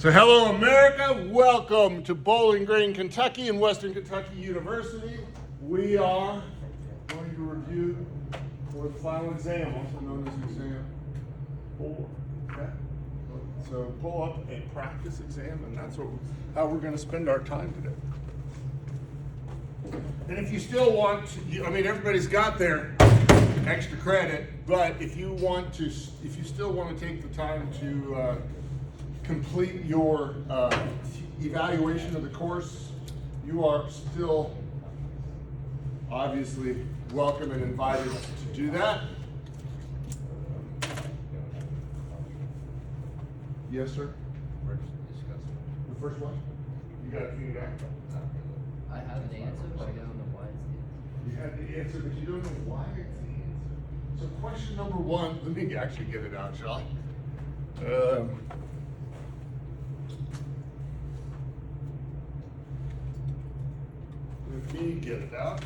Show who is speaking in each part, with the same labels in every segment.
Speaker 1: So hello America, welcome to Bowling Green, Kentucky and Western Kentucky University. We are going to review for the final exam, also known as exam 4. Okay? So pull up a practice exam, and that's how we're going to spend our time today. And if you still want to, everybody's got their extra credit, but if you still want to take the time to complete your evaluation of the course, you are still obviously welcome and invited to do that. Yes, sir? The first one? You got it figured out?
Speaker 2: I have the answer, but I don't know why it's the answer.
Speaker 1: You have the answer, but you don't know why it's the answer. So question number 1, let me actually get it out, shall I? Let me get it out.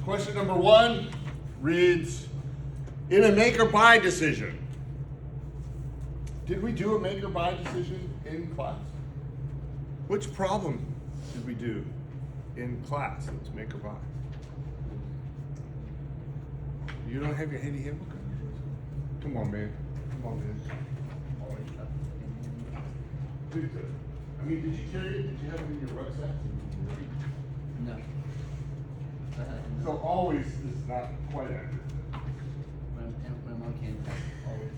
Speaker 1: Question number 1 reads, in a make or buy decision. Did we do a make or buy decision in class? Which problem did we do in class? Let's make or buy. You don't have your handy handbook? Come on, man. Come on, man. Did you carry it? Did you have it in your rucksack?
Speaker 2: No.
Speaker 1: So always is not quite accurate.
Speaker 2: My mom can't always.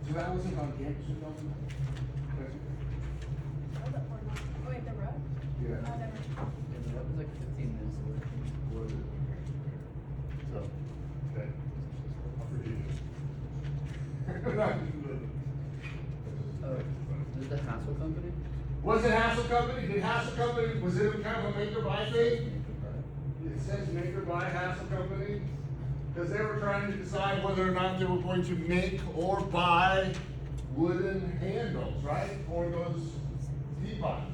Speaker 1: So that wasn't on campus or something?
Speaker 3: Oh, wait, the road?
Speaker 1: Yeah.
Speaker 3: Never.
Speaker 2: Yeah, that was like 15 minutes away.
Speaker 1: So, okay. I'll forgive you.
Speaker 2: Oh, is it the Hassel Company?
Speaker 1: Was it Hassel Company? Did Hassel Company, was it kind of a make or buy thing? It says make or buy Hassel Company, because they were trying to decide whether or not they were going to make or buy wooden handles, right? For those teapots.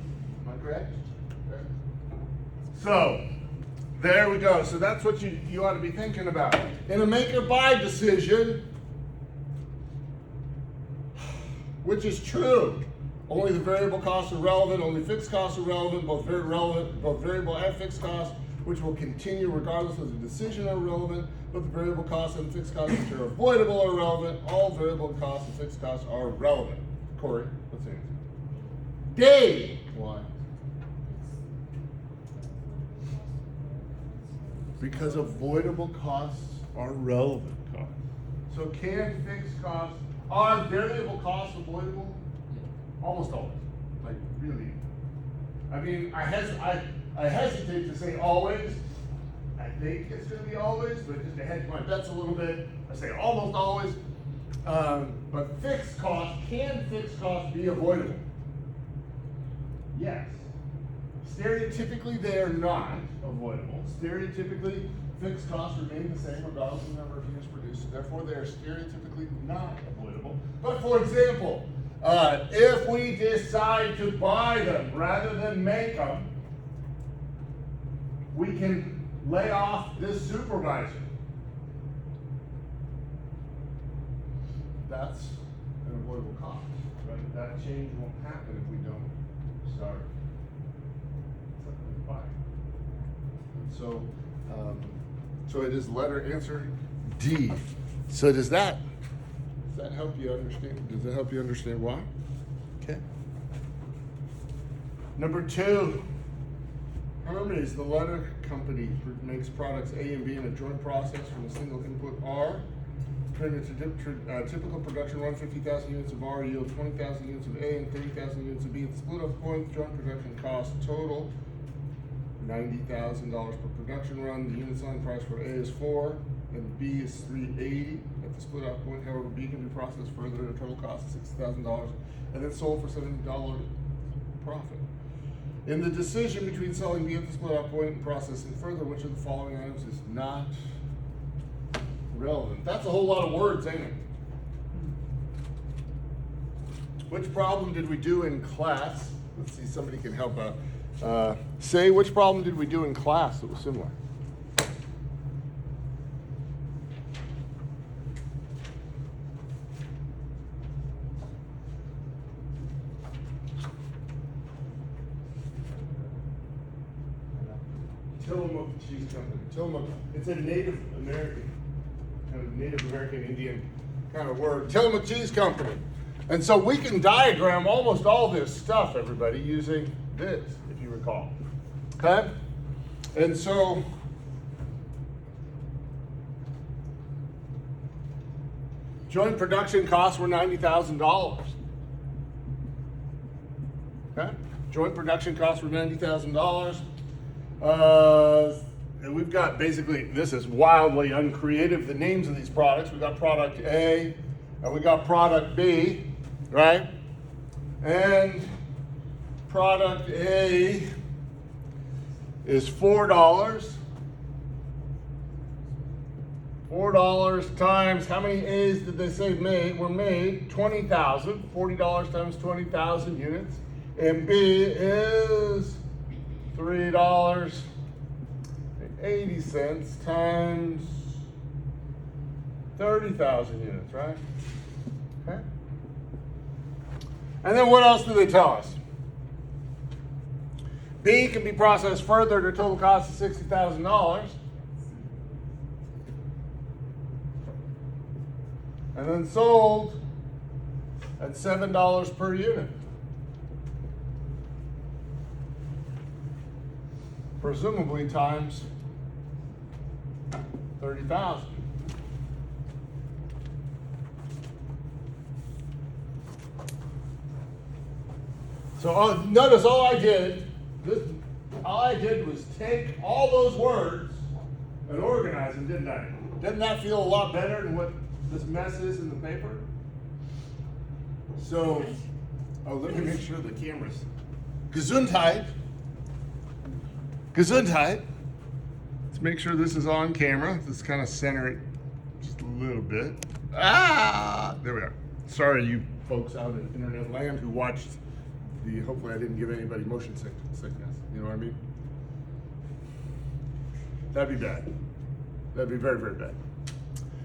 Speaker 1: Am I correct? Okay. So, there we go. So that's what you ought to be thinking about. In a make or buy decision, which is true, only the variable costs are relevant, only fixed costs are relevant, both variable and fixed costs, which will continue regardless of the decision are relevant, but the variable costs and fixed costs which are avoidable are relevant. All variable costs and fixed costs are relevant. Corey, what's the answer? Dave! Why? Because avoidable costs are relevant costs. So can fixed costs, are variable costs avoidable? Almost always. Like really. I hesitate to say always. I think it's going to be always, but just to hedge my bets a little bit, I say almost always. But fixed costs, can fixed costs be avoidable? Yes. Stereotypically, they are not avoidable. Stereotypically, fixed costs remain the same regardless of the number of units produced. Therefore, they are stereotypically not avoidable. But for example, if we decide to buy them rather than make them, we can lay off this supervisor. That's an avoidable cost, right? That change won't happen if we don't start buying. And so it is letter answer D. So does that help you understand? Does that help you understand why? Okay. Number 2. Hermes, the letter company, makes products A and B in a joint process from a single input R. During a typical production run, 50,000 units of R yield 20,000 units of A and 30,000 units of B. At the split off point, joint production cost total $90,000 per production run. The unit selling price for A is 4 and B is $380 at the split off point. However, B can be processed further at a total cost of $60,000 and then sold for $70 profit. In the decision between selling B at the split off point and processing further, which of the following items is not relevant? That's a whole lot of words, ain't it? Which problem did we do in class? Let's see, somebody can help out. Say, which problem did we do in class that was similar? Tillamook Cheese Company. Tillamook. It's a Native American, kind of Native American Indian kind of word. Tillamook Cheese Company. And so we can diagram almost all this stuff, everybody, using this, if you recall. Okay? And so joint production costs were $90,000. Okay? Joint production costs were $90,000. And we've got basically, this is wildly uncreative, the names of these products. We've got product A, and we got product B, right? And product A is $4. $4 times, how many A's did they say were made? 20,000. $40 times 20,000 units. And B is $3.80 times 30,000 units, right? Okay. And then what else do they tell us? B can be processed further at a total cost of $60,000. And then sold at $7 per unit. Presumably times 30,000. So notice all I did was take all those words and organize them, didn't I? Doesn't that feel a lot better than what this mess is in the paper? So, let me make sure the camera's Gesundheit. Gesundheit. Let's make sure this is on camera. Let's kind of center it just a little bit. There we are. Sorry, you folks out in internet land who watched hopefully I didn't give anybody motion sickness. You know what I mean? That'd be bad. That'd be very, very bad.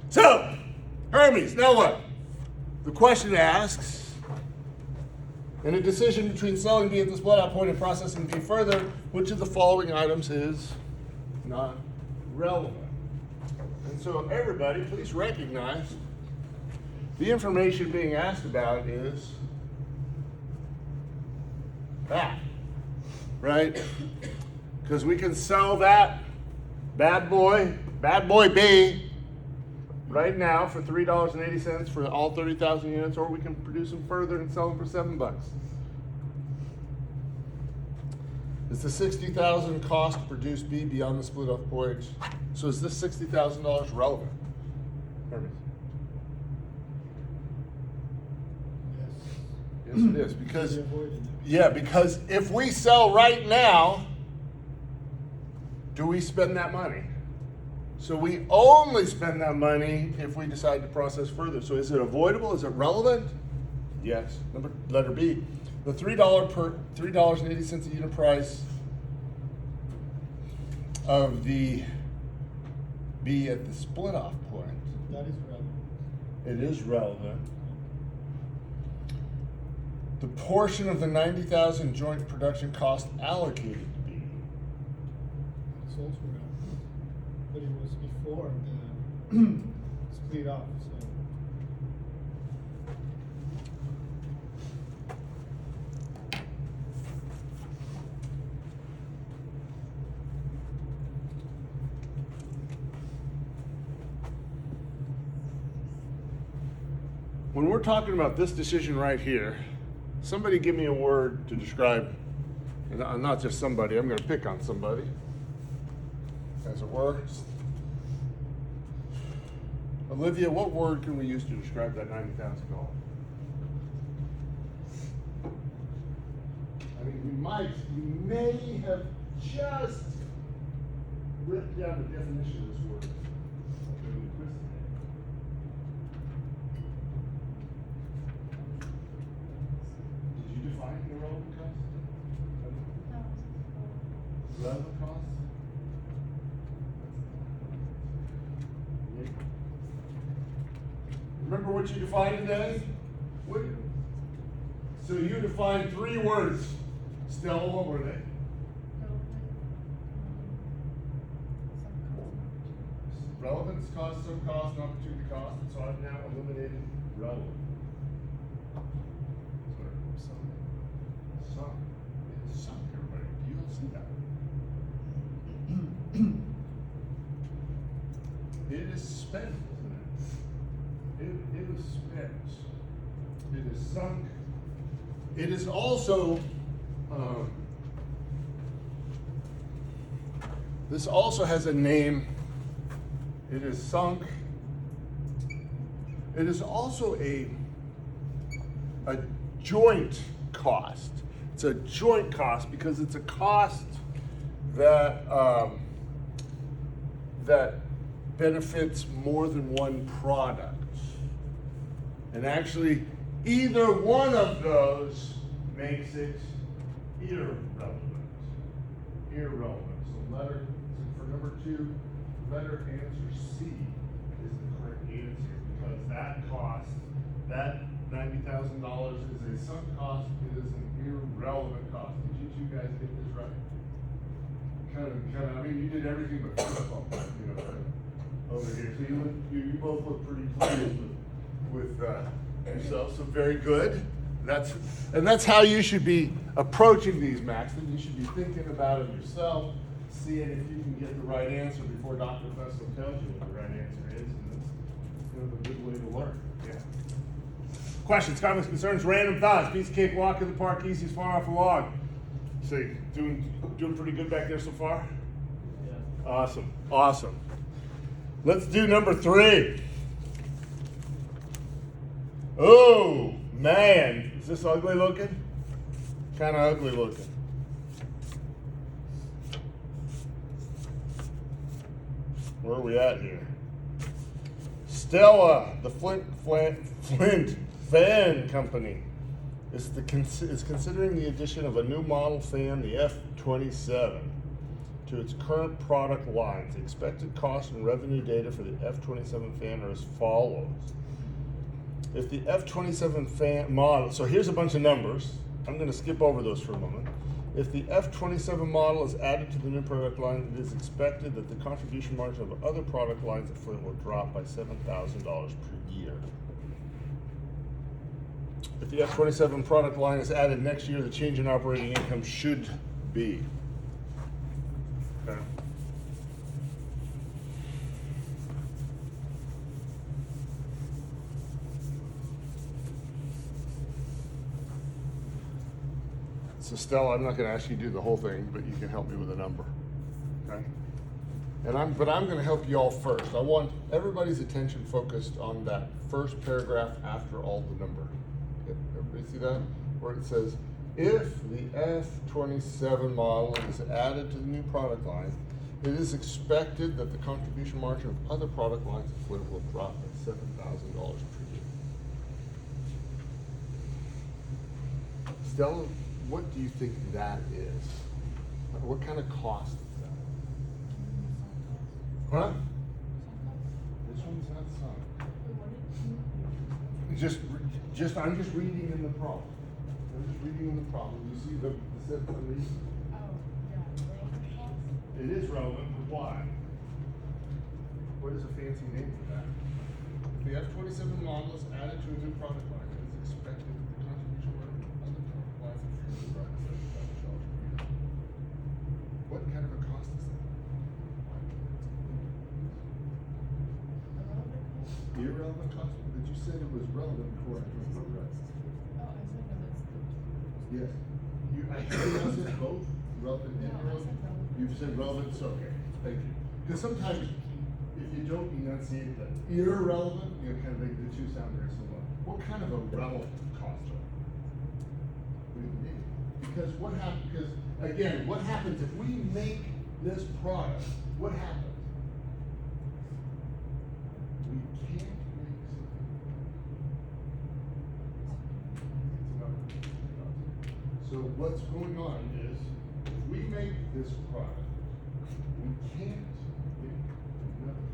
Speaker 1: So, Hermes, now what? The question asks, in a decision between selling B at the split out point and processing B further, which of the following items is not relevant? And so everybody, please recognize the information being asked about is that, right? Because we can sell that bad boy B right now for $3.80 for all 30,000 units, or we can produce them further and sell them for $7. Is the $60,000 cost to produce B beyond the split off point? So is this $60,000 relevant? Hermes? Yes, it is, because because if we sell right now, do we spend that money? So we only spend that money if we decide to process further. So is it avoidable? Is it relevant? Yes. Letter B. The $3.80 a unit price of the B at the split off point.
Speaker 4: That is relevant.
Speaker 1: It is relevant. The portion of the 90,000 joint production cost allocated to B.
Speaker 4: It's also relevant. But it was before the split off, so.
Speaker 1: When we're talking about this decision right here, somebody give me a word to describe, and not just somebody, I'm going to pick on somebody, as it were. Olivia, what word can we use to describe that $90,000? I mean, you may have just ripped down the definition of this word. Did you define the relevant cost? Relevant cost? Remember what you defined today? So you defined 3 words. Stella, what were they? relevance cost, some cost, and opportunity cost, and so I've now eliminated relevant. Sunk. It is sunk, everybody. Do you all see that? It is spent, isn't it? It is spent. It is sunk. It is also, this also has a name. It is sunk. It is also a joint cost. It's a joint cost because it's a cost that that benefits more than one product. And actually, either one of those makes it irrelevant. Irrelevant. So letter, for number 2, letter answer C is the correct answer because that cost, that $90,000 is a sunk cost. It is an irrelevant cost. Did you two guys get this right? Kind of. I mean, you did everything but football, you know, over here. So you both look pretty pleased with yourself. So very good. That's how you should be approaching these, Maxton. You should be thinking about it yourself, seeing if you can get the right answer before Dr. Festo tells you what the right answer is. And it's kind of a good way to learn. Yeah. Questions, comments, concerns, random thoughts. Piece of cake, walk in the park, easy as far off a log. So doing pretty good back there so far?
Speaker 2: Yeah.
Speaker 1: Awesome. Let's do number 3. Oh, man. Is this ugly looking? Kind of ugly looking. Where are we at here? Stella, the Flint Fan Company, is considering the addition of a new model fan, the F-27, to its current product lines. The expected cost and revenue data for the F-27 fan are as follows. If the F-27 fan model, so here's a bunch of numbers. I'm going to skip over those for a moment. If the F-27 model is added to the new product line, it is expected that the contribution margin of other product lines at Flint will drop by $7,000 per year. If the F-27 product line is added next year, the change in operating income should be. Okay. So Stella, I'm not going to ask you to do the whole thing, but you can help me with a number. Okay? But I'm going to help you all first. I want everybody's attention focused on that first paragraph after all the number. Everybody see that? Where it says, if the F-27 model is added to the new product line, it is expected that the contribution margin of other product lines at Flint will drop by $7,000 per year. Stella, what do you think that is? What kind of cost is that? Huh? This one's not sunk. I'm just reading in the problem. You see the sentence I'm reading?
Speaker 3: Oh, yeah.
Speaker 1: It is relevant, but why? What is a fancy name for that? If the F-27 model is added to a new product line, it is expected that the contribution margin of other product lines of fuel will drop by $7,000 per year. What kind of a cost is that? Irrelevant cost? But you said it was relevant before I joined the rest.
Speaker 3: Oh, I said no, that's the.
Speaker 1: Yes. I heard you said both, relevant and
Speaker 3: No, I
Speaker 1: irrelevant?
Speaker 3: said relevant.
Speaker 1: You've said relevant, so okay, thank you. Because sometimes, if you don't enunciate the irrelevant, you know, kind of the two sound very similar. What kind of a relevant cost are they? What do you mean? Because again, what happens if we make this product? What happens? We can't make something. It's another. So what's going on is, if we make this product, we can't make another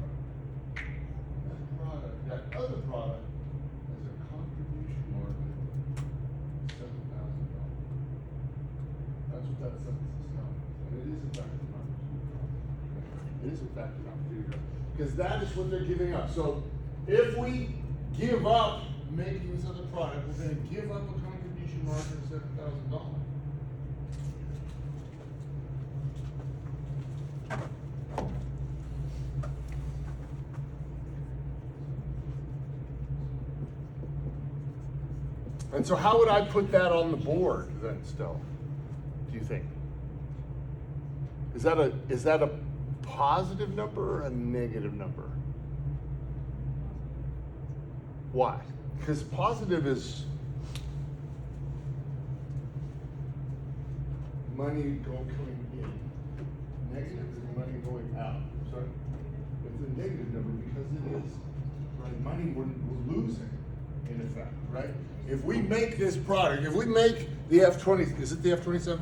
Speaker 1: product. That other product has a contribution margin of $7,000. That's what that sentence is telling us. And it is in fact an opportunity. It is in fact an opportunity. because that is what they're giving up. So if we give up making this other product, we're gonna give up a contribution margin of $7,000. And so how would I put that on the board then still, do you think? Is that a positive number or a negative number? Why? Because positive is money coming in. Negative is money going out. Sorry? It's a negative number because it is, right? Money we're losing in effect, right? If we make this product, if we make the F-20, is it the F-27?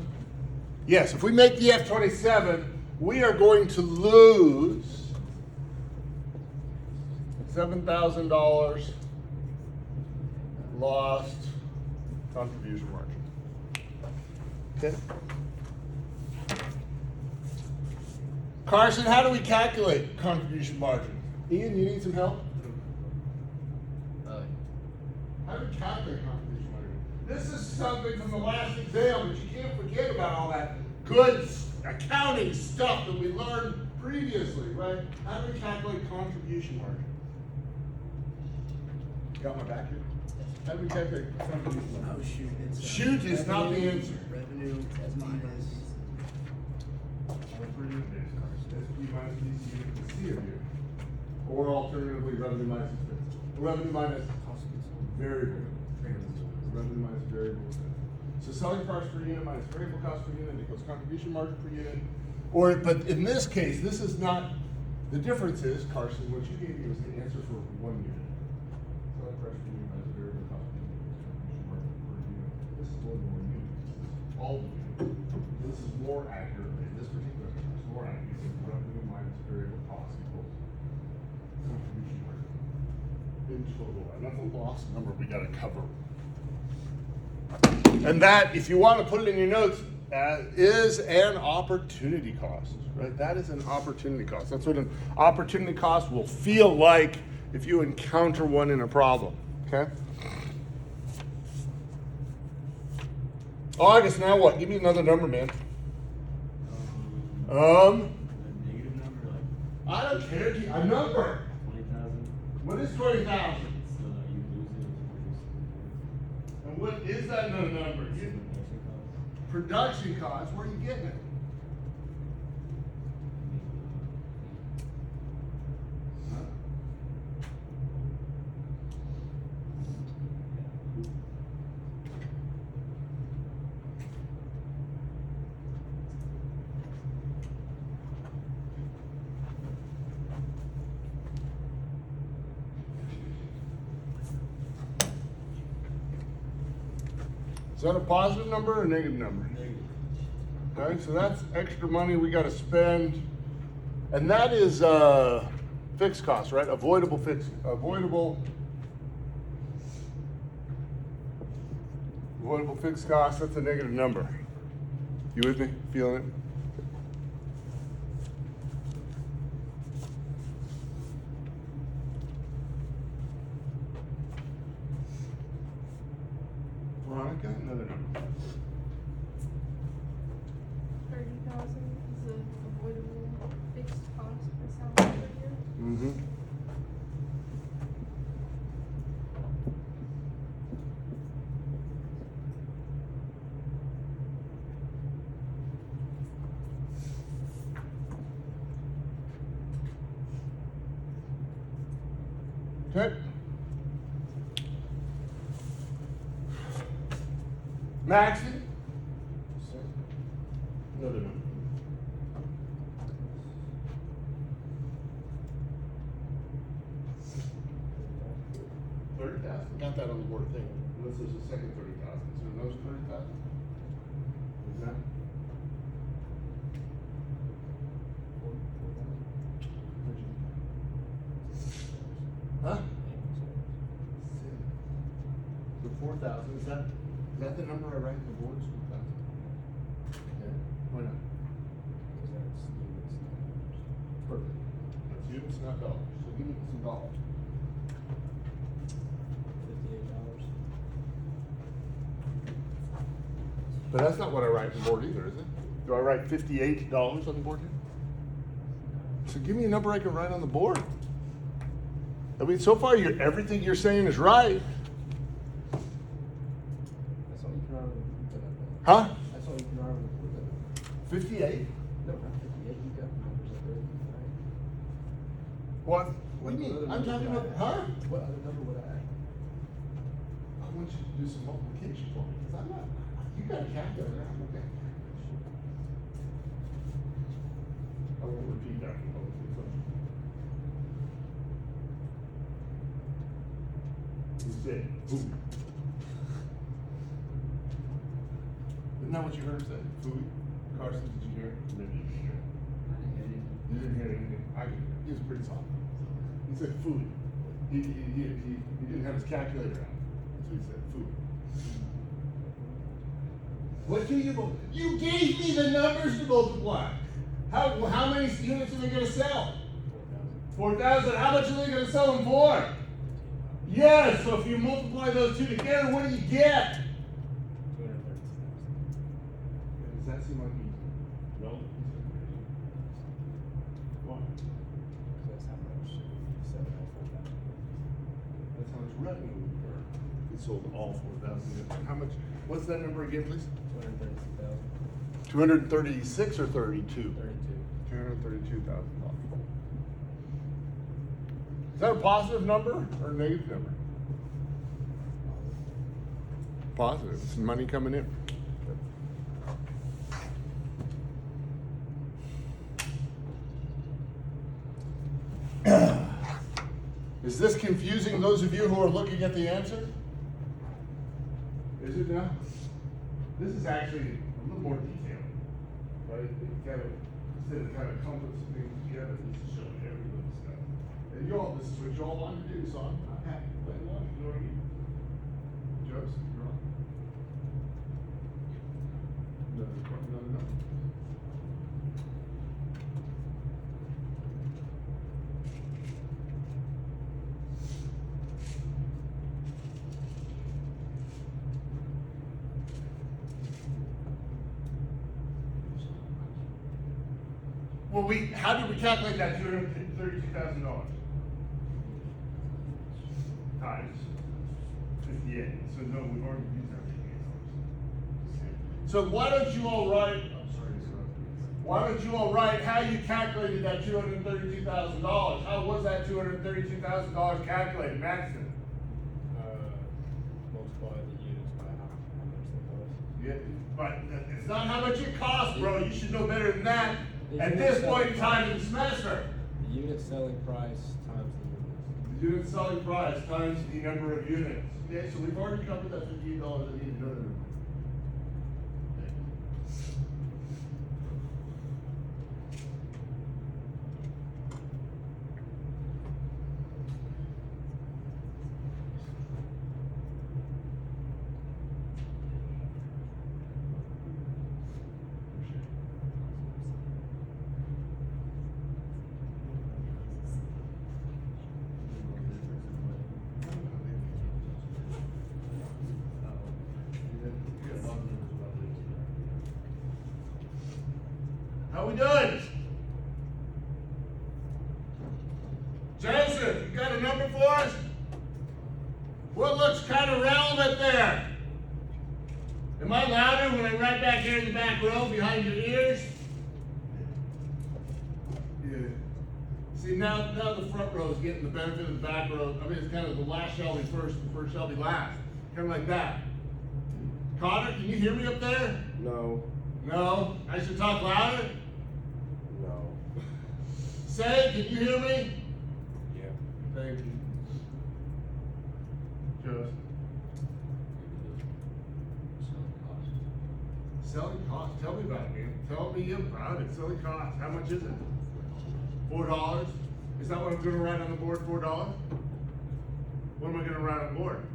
Speaker 1: Yes, if we make the F-27, we are going to lose $7,000 lost contribution margin. Okay. Carson, how do we calculate contribution margin? Ian, you need some help? How do we calculate contribution margin? This is something from the last exam, but you can't forget about all that good accounting stuff that we learned previously, right? How do we calculate contribution margin? Got my back here? How do we calculate contribution margin?
Speaker 5: Oh, shoot. It's,
Speaker 1: Shoot is not the answer.
Speaker 5: Revenue minus.
Speaker 1: SP minus DC you can see it here. Or alternatively, revenue minus expense. Revenue minus variable. Revenue minus variable expense. So selling price per unit minus variable cost per unit equals contribution margin per unit. Or, but in this case, this is not, the difference is, Carson, what you gave me was the answer for 1 unit. Selling price per unit minus variable cost per unit equals contribution margin per unit. This is more than 1 unit. This is all the units. This is more accurate. In this particular case, it's more accurate. Revenue minus variable cost equals contribution margin in total. And that's a lost number we gotta cover. And that, if you want to put it in your notes, is an opportunity cost, right? That is an opportunity cost. That's what an opportunity cost will feel like if you encounter one in a problem, okay? August, now what? Give me another number, man.
Speaker 5: A negative number, like
Speaker 1: I don't care. A number.
Speaker 5: 20,000.
Speaker 1: What is 20,000?
Speaker 5: So you lose it.
Speaker 1: And what is that number? Production cost. Where are you getting it? Is that a positive number or a negative number?
Speaker 5: Negative.
Speaker 1: Okay, so that's extra money we got to spend, and that is fixed costs, right? Avoidable fixed costs. That's a negative number. You with me? Feeling it? Veronica, another number.
Speaker 3: 30,000 is the avoidable fixed cost per salary per year.
Speaker 1: Mm-hmm. Okay. Maxie? Another number. $30,000. Got that on the board thing. Unless there's a second 30,000. So those 30,000. Is that? Huh? The 4,000. Is that the number I write in the boards? 4,000. Okay. Why not? Perfect. That's units, not dollars. So give me some dollars.
Speaker 4: $58.
Speaker 1: But that's not what I write on the board either, is it? Do I write $58 on the board here? So give me a number I can write on the board. I mean, so far everything you're saying is right.
Speaker 2: That's all you can remember.
Speaker 1: Huh?
Speaker 2: That's all you can remember.
Speaker 1: 58?
Speaker 2: No, not 58. You got numbers up there, right?
Speaker 1: What? What do you mean? I'm talking about, huh?
Speaker 2: What other number would I add?
Speaker 1: I want you to do some multiplication for me, because I'm not, you got a calculator, I'm okay. I won't repeat that. You said, food. Isn't that what you heard say? Food? Carson, did you hear it? Maybe you didn't hear it. You didn't hear anything. He was pretty soft. He said food. He didn't have his calculator out. That's what he said, food. What do you gave me the numbers to multiply. How many units are they gonna sell? 4,000. How much are they gonna sell them for? Yes, so if you multiply those two together, what do you get? Does that seem like easy?
Speaker 5: No.
Speaker 1: Why?
Speaker 2: That's how much
Speaker 1: That's how much revenue we earned. We sold all 4,000 units. How much? What's that number again, please?
Speaker 2: 236,000.
Speaker 1: 236 or 32?
Speaker 2: 32.
Speaker 1: $232,000. Is that a positive number or a negative number? Positive. It's money coming in. Is this confusing those of you who are looking at the answer? Is it now? This is actually a little more detailed, right? It kind of, instead of kind of clumping things together, this is showing every little stuff. And you all, this is what you all want to do, so I'm happy to play along. You know what I mean? Joseph, you're on. No. Well, how did we calculate that $232,000? Times 58. So no, we've already used that $58. So why don't you all write, why don't you all write how you calculated that $232,000? How was that $232,000 calculated, Maxton?
Speaker 2: Multiply the units by how much they cost.
Speaker 1: Yeah, but it's not how much it costs, bro. You should know better than that
Speaker 2: The
Speaker 1: at
Speaker 2: unit
Speaker 1: this
Speaker 2: selling
Speaker 1: point in time in the semester.
Speaker 2: The unit selling price times the units.
Speaker 1: The unit selling price times the number of units. Okay, so we've already covered that $58 I need to know that. How we doing? Joseph, you got a number for us? What looks kind of relevant there? Am I louder when I'm right back here in the back row behind your ears? Yeah. See, now the front row is getting the benefit of the back row. I mean, it's kind of the last shall be first, the first shall be last. Kind of like that. Connor, can you hear me up there?
Speaker 6: No.
Speaker 1: No? I should talk louder?
Speaker 6: No.
Speaker 1: Say, can you hear me?
Speaker 6: Yeah.
Speaker 1: Thank you. Joseph. Selling cost. Tell me about it, man. Tell me about it. Selling cost. How much is it? $4? Is that what I'm gonna write on the board? $4? What am I gonna write on the board?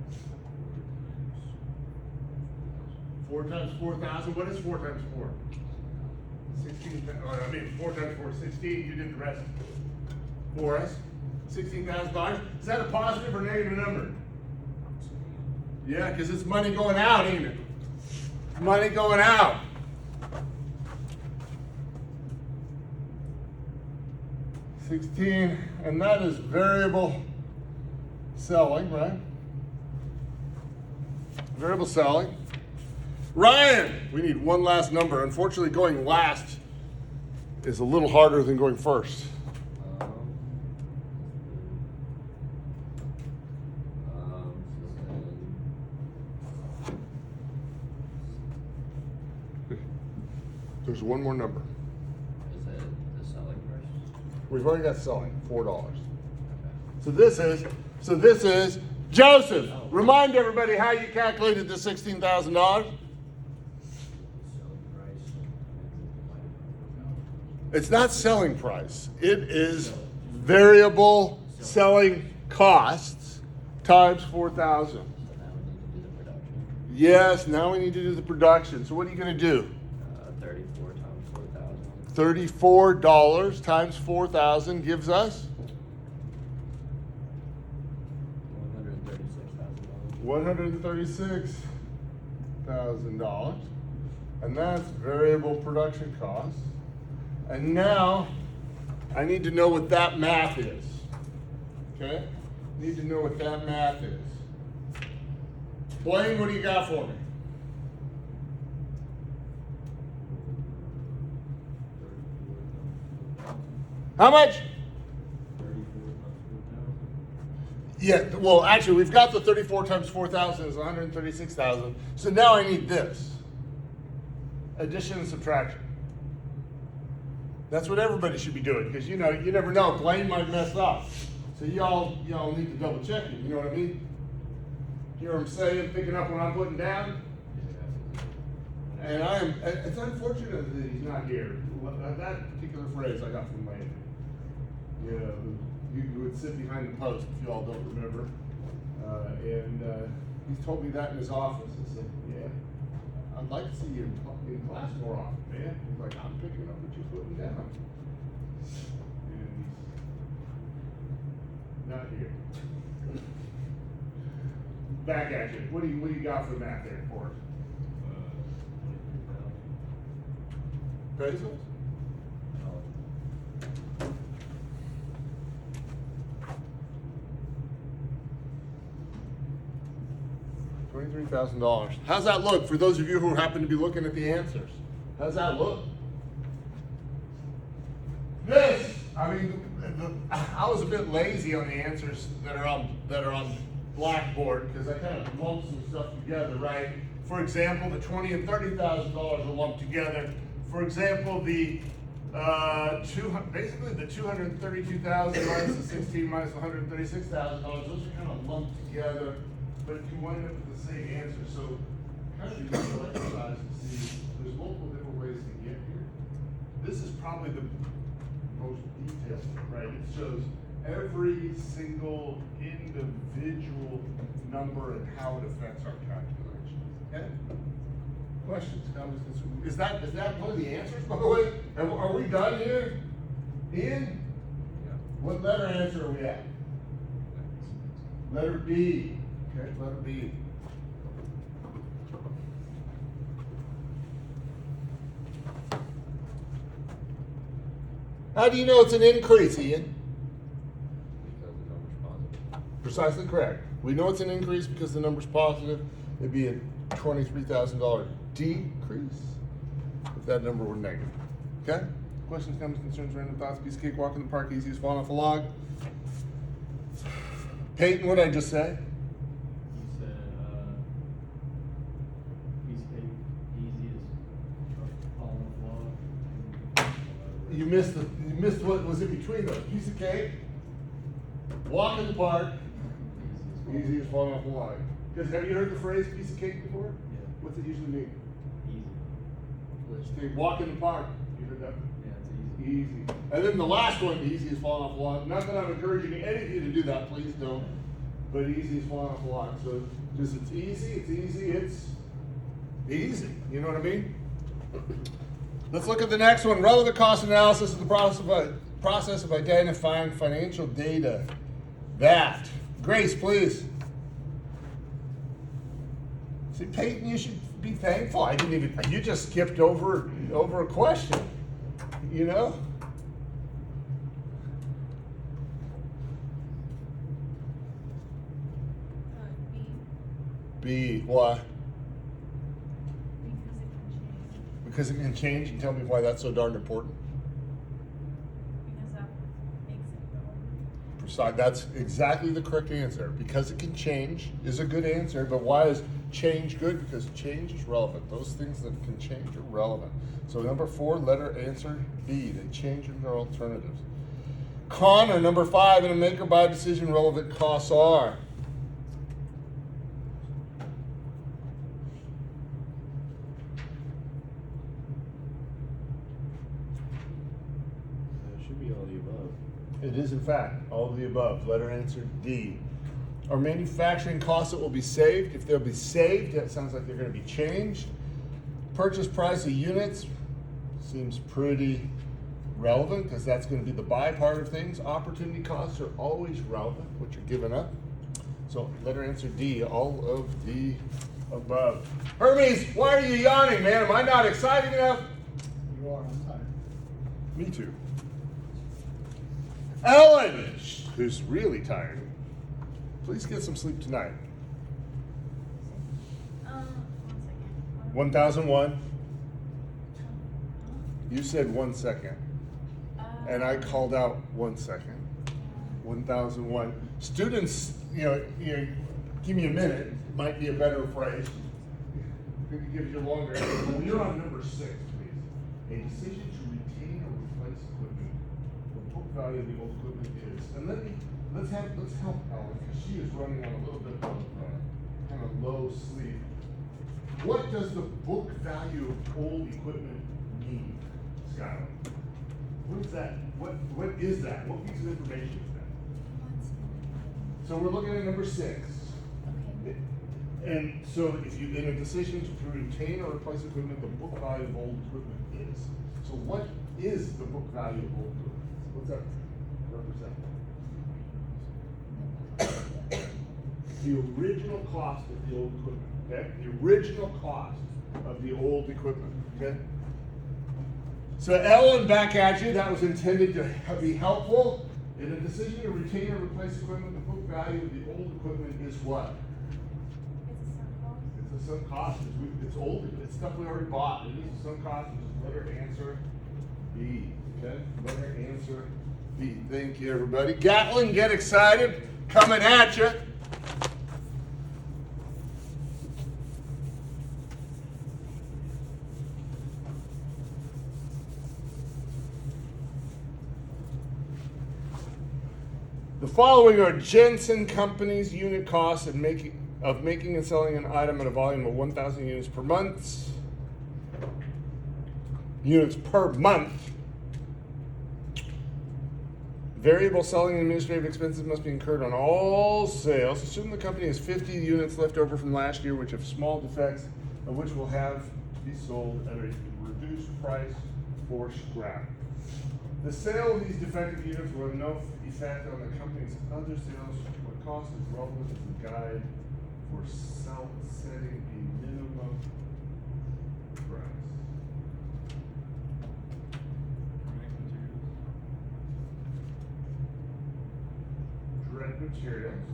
Speaker 1: 4 times 4,000. What is 4 times 4? 16. I mean, 4 times 4, 16. You did the rest. for us. $16,000. Is that a positive or negative number? Yeah, because it's money going out, ain't it? Money going out. $16, and that is variable selling, right? Variable selling. Ryan, we need one last number. Unfortunately, going last is a little harder than going first. There's one more number.
Speaker 2: Is it the selling price?
Speaker 1: We've already got selling, $4. So this is Joseph. Remind everybody how you calculated the $16,000.
Speaker 5: Selling price.
Speaker 1: It's not selling price. It is variable selling costs times 4,000.
Speaker 2: So now we need to do the production.
Speaker 1: Yes, now we need to do the production. So what are you going to do?
Speaker 2: 34 times 4,000.
Speaker 1: $34 times 4,000 gives us $136,000. And that's variable production costs. And now I need to know what that math is. Okay? Need to know what that math is. Blaine, what do you got for me? How much?
Speaker 5: 34 times 4,000.
Speaker 1: Yeah, well, actually, we've got the 34 times 4,000 is 136,000. So now I need this. Addition and subtraction. That's what everybody should be doing, because you never know. Blaine might mess up. So y'all need to double check it, you know what I mean? Hear what I'm saying, picking up what I'm putting down? And it's unfortunate that he's not here. That particular phrase I got from Lane. You know, you would sit behind the post, if you all don't remember. And he's told me that in his office. I said, yeah, I'd like to see you in class more often, man. He's like, I'm picking up what you're putting down. And he's not here. Back at you. What do you got for math there for us?
Speaker 5: 23,000.
Speaker 1: Pesos? $23,000. How's that look for those of you who happen to be looking at the answers? How's that look? This, I mean, I was a bit lazy on the answers that are on Blackboard because I kind of lumped some stuff together, right? For example, the $20,000 and $30,000 are lumped together. For example, the basically the $232,000 minus the 16 minus the $136,000, those are kind of lumped together, but you wind up with the same answer. So kind of a useful exercise to see there's multiple different ways to get here. This is probably the most detailed, right? It shows every single individual number and how it affects our calculations. Okay? Questions, comments, concerns? Is that one of the answers, by the way? Are we done here? Ian?
Speaker 5: Yeah.
Speaker 1: What letter answer are we at? Letter B. Okay, letter B. How do you know it's an increase, Ian?
Speaker 2: Because the number's positive.
Speaker 1: Precisely correct. We know it's an increase because the number's positive. It'd be a $23,000 decrease if that number were negative. Okay? Questions, comments, concerns, random thoughts, piece of cake, walk in the park, easy as falling off a log. Peyton, what did I just say?
Speaker 5: You said, piece of cake, easy as falling off a log.
Speaker 1: You missed what was in between those. Piece of cake, walk in the park, easy as falling off a log. Because have you heard the phrase piece of cake before?
Speaker 5: Yeah.
Speaker 1: What's it usually mean?
Speaker 5: Easy.
Speaker 1: Say, walk in the park. You heard that?
Speaker 5: Yeah, it's easy.
Speaker 1: Easy. And then the last one, easy as falling off a log. Not that I'm encouraging any of you to do that, please don't. But easy as falling off a log. So just it's easy, it's easy. You know what I mean? Let's look at the next one. Relevant cost analysis of the process of identifying financial data that, Grace, please. See, Peyton, you should be thankful. I didn't even, you just skipped over a question, you know?
Speaker 3: B,
Speaker 1: B, why?
Speaker 3: because it can change.
Speaker 1: Because it can change, and tell me why that's so darn important.
Speaker 3: Because that makes it relevant.
Speaker 1: Precise, that's exactly the correct answer. Because it can change is a good answer, but why is change good? Because change is relevant. Those things that can change are relevant. So number 4, letter answer B. They change into alternatives. Con, or number 5, in a make or buy decision, relevant costs are.
Speaker 6: It should be all the above.
Speaker 1: It is, in fact, all of the above. Letter answer D. Are manufacturing costs that will be saved? If they'll be saved, that sounds like they're going to be changed. Purchase price of units seems pretty relevant because that's going to be the buy part of things. Opportunity costs are always relevant, what you're giving up. So letter answer D, all of the above. Hermes, why are you yawning, man? Am I not exciting enough?
Speaker 4: You are on time.
Speaker 1: Me too. Ellen, who's really tired, please get some sleep tonight.
Speaker 3: 1 second.
Speaker 1: 1001. You said 1 second, and I called out 1 second. 1001. Students, give me a minute. Might be a better phrase. If it gives you longer. When you're on number 6, please. A decision to retain or replace equipment. The book value of the old equipment is. And let's help Ellen, because she is running on a little bit of kind of low sleep. What does the book value of old equipment mean, Skylar? What is that? What is that? What piece of information is that? So we're looking at number 6.
Speaker 3: Okay.
Speaker 1: And so if you, in a decision to retain or replace equipment, the book value of old equipment is. So what is the book value of old equipment? What's that represent? The original cost of the old equipment, okay? The original cost of the old equipment, okay? So Ellen, back at you, that was intended to be helpful. In a decision to retain or replace equipment, the book value of the old equipment is what?
Speaker 3: It's a sunk cost.
Speaker 1: It's a sunk cost. It's old. It's stuff we already bought. It is a sunk cost. It's letter answer B. Okay? Letter answer B. Thank you, everybody. Gatlin, get excited. Coming at you. The following are Jensen Company's unit costs of making and selling an item at a volume of 1,000 units per month. Units per month. Variable selling and administrative expenses must be incurred on all sales. Assume the company has 50 units left over from last year which have small defects, of which will have to be sold at a reduced price for scrap. The sale of these defective units will have no effect on the company's other sales. What cost is relevant as a guide for setting a minimum price. Direct materials.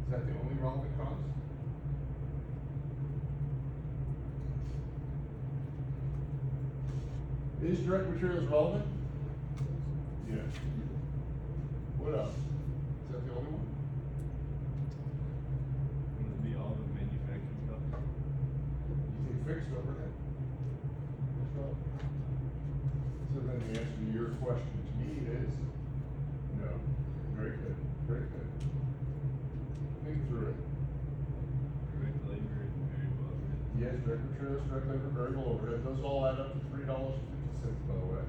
Speaker 1: Is that the only relevant cost? Is direct materials relevant? Yeah. What else? Is that the only one?
Speaker 5: Would it be all the manufacturing stuff?
Speaker 1: You think fixed overhead? So then the answer to your question to me is no. Very good. Very good. Think through it.
Speaker 5: Direct labor and variable overhead.
Speaker 1: Yes, direct materials, direct labor, variable overhead. Those all add up to $3.50, by the way.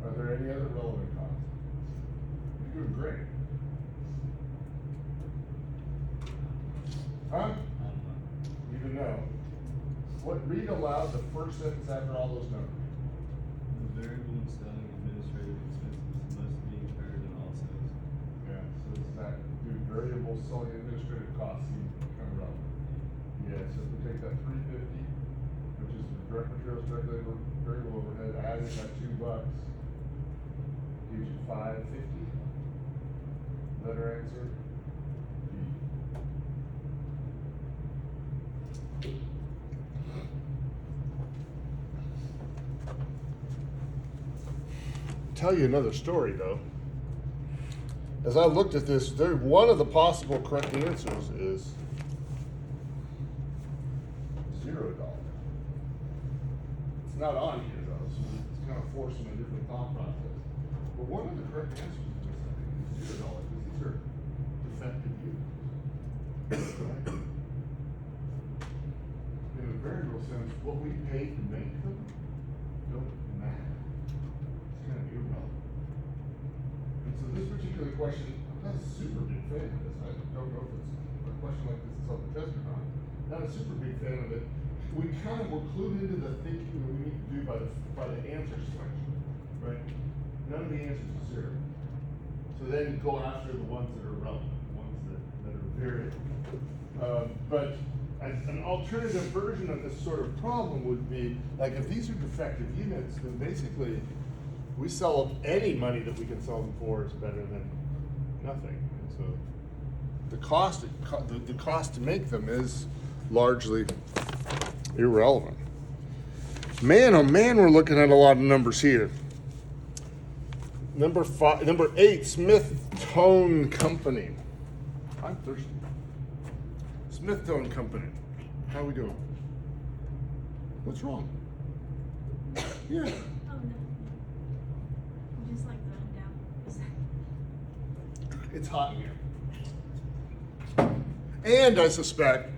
Speaker 1: Are there any other relevant costs? You're doing great. aloud the first sentence after all those numbers.
Speaker 5: The variable and selling administrative expenses must be incurred in all sales.
Speaker 1: Yeah, so it's that, dude, variable selling administrative costs seem kind of relevant. Yeah, so if we take that 350, which is the direct materials, direct labor, variable overhead, adding that $2, gives you 550. Letter answer, B. Tell you another story though. As I looked at this, one of the possible correct answers is $0. It's not on here though, so it's kind of forcing a different thought process. But one of the correct answers to this, I think, is $0 because these are defective units. Right? In a very real sense, what we pay to make them don't matter. It's kind of irrelevant. And so this particular question, I'm not a super big fan of this. I don't know if it's a question like this is on the test or not. Not a super big fan of it. We kind of were clued into the thinking that we need to do by the answer selection, right? None of the answers are zero. So then go after the ones that are relevant, the ones that are variable. But an alternative version of this sort of problem would be, like if these are defective units, then basically we sell them, any money that we can sell them for is better than nothing. And so the cost to make them is largely irrelevant. Man, oh man, we're looking at a lot of numbers here. Number 8, Smith Tone Company. I'm thirsty. Smith Tone Company. How are we doing? What's wrong? Yeah.
Speaker 7: Oh, no. I'm just like laying down.
Speaker 1: It's hot in here. And I suspect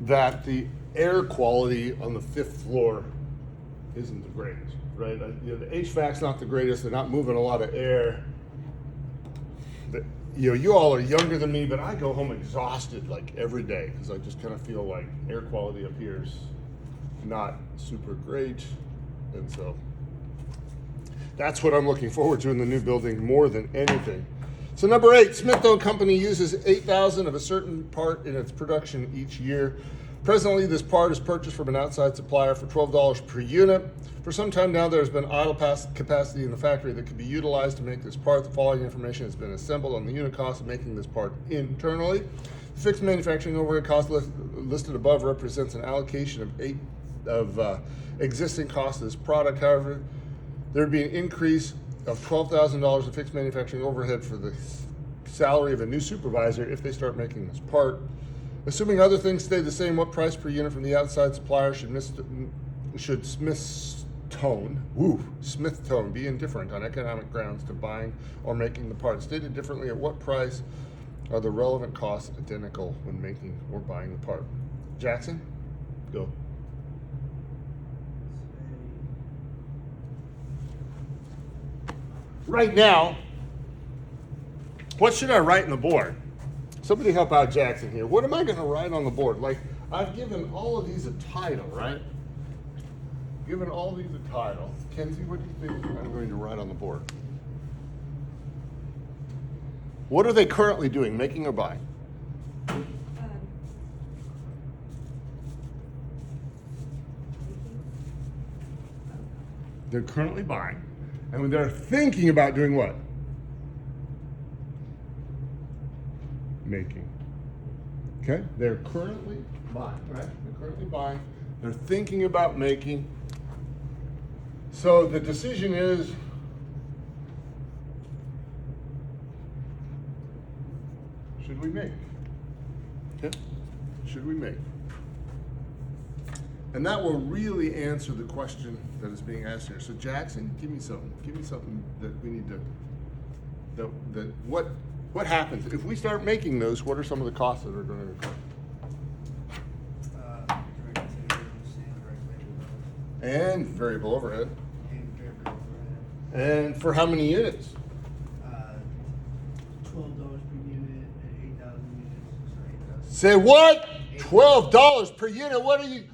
Speaker 1: that the air quality on the 5th floor isn't the greatest, right? The HVAC's not the greatest. They're not moving a lot of air. You all are younger than me, but I go home exhausted like every day because I just kind of feel like air quality up here is not super great. And so that's what I'm looking forward to in the new building more than anything. So number 8, Smith Tone Company uses 8,000 of a certain part in its production each year. Presently, this part is purchased from an outside supplier for $12 per unit. For some time now, there's been idle capacity in the factory that could be utilized to make this part. The following information has been assembled on the unit cost of making this part internally. The fixed manufacturing overhead cost listed above represents an allocation of existing costs of this product. However, there would be an increase of $12,000 in fixed manufacturing overhead for the salary of a new supervisor if they start making this part. Assuming other things stay the same, what price per unit from the outside supplier should Smith Tone be indifferent on economic grounds to buying or making the part? Stated differently, at what price are the relevant costs identical when making or buying the part? Jackson, go. Right now, what should I write on the board? Somebody help out Jackson here. What am I going to write on the board? Like, I've given all of these a title, right? Given all these a title. Kenzie, what do you think I'm going to write on the board? What are they currently doing, making or buying? They're currently buying. And they're thinking about doing what? Making. Okay? They're currently buying, right? They're currently buying. They're thinking about making. So the decision is, should we make? Okay? Should we make? And that will really answer the question that is being asked here. So Jackson, give me something. Give me something that we need to, what happens? If we start making those, what are some of the costs that are going to occur?
Speaker 8: Direct materials and direct labor
Speaker 1: And variable overhead.
Speaker 8: and variable overhead.
Speaker 1: And for how many units?
Speaker 8: $12 per unit and 8,000 units. Sorry, 8,000.
Speaker 1: Say what? $12 per unit.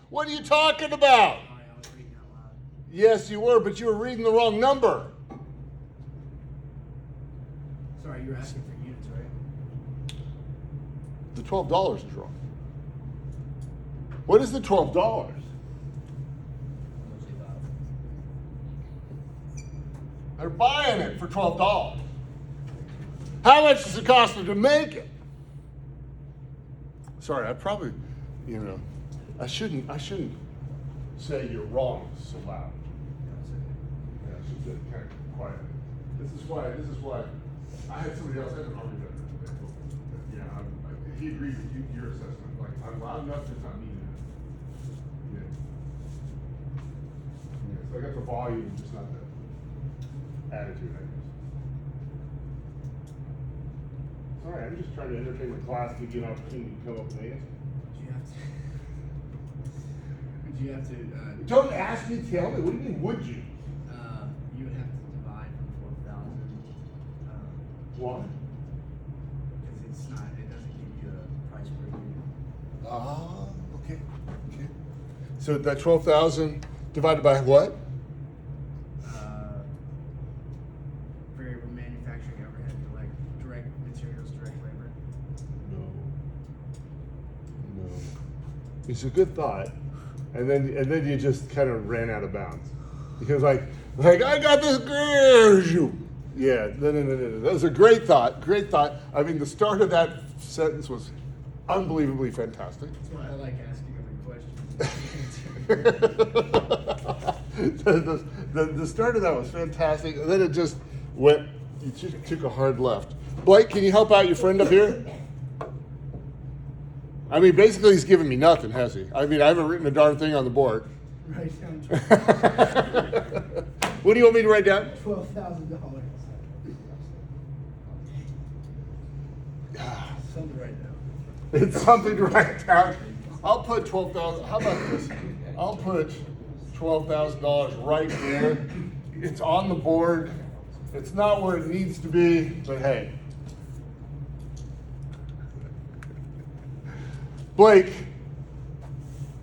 Speaker 1: What are you talking about?
Speaker 8: Sorry, I was reading out loud.
Speaker 1: Yes, you were, but you were reading the wrong number.
Speaker 8: Sorry, you were asking for units, right?
Speaker 1: The $12 is wrong. What is the $12? They're buying it for $12. How much does it cost them to make it? Sorry, I probably, I shouldn't say you're wrong so loud. Yeah, I should say it kind of quiet. This is why I had somebody else, I had an army veteran today. Yeah, he agreed with your assessment. Like, I'm loud enough, it's not mean enough. Yeah, so I got the volume, just not the attitude, I guess. Sorry, I'm just trying to entertain the class, give you an opportunity to come up with an answer.
Speaker 8: Would you have to,
Speaker 1: Don't ask me, tell me. What do you mean, would you?
Speaker 8: you would have to divide from 12,000.
Speaker 1: Why?
Speaker 8: Because it doesn't give you a price per unit.
Speaker 1: Ah, okay. So that 12,000 divided by what?
Speaker 8: Variable manufacturing overhead, like direct materials, direct labor.
Speaker 1: No. It's a good thought, and then you just kind of ran out of bounds because like I got this girl. Yeah, no. That was a great thought. I mean, the start of that sentence was unbelievably fantastic.
Speaker 8: That's why I like asking every question.
Speaker 1: The start of that was fantastic, and then it just went. You just took a hard left. Blake, can you help out your friend up here? I mean, basically, he's giving me nothing, has he? I mean, I haven't written a darn thing on the board.
Speaker 8: Write down
Speaker 1: What do you want me to write down?
Speaker 8: $12,000. Something right now.
Speaker 1: It's something to write down. I'll put 12,000. How about this? I'll put $12,000 right there. It's on the board. It's not where it needs to be, but hey. Blake,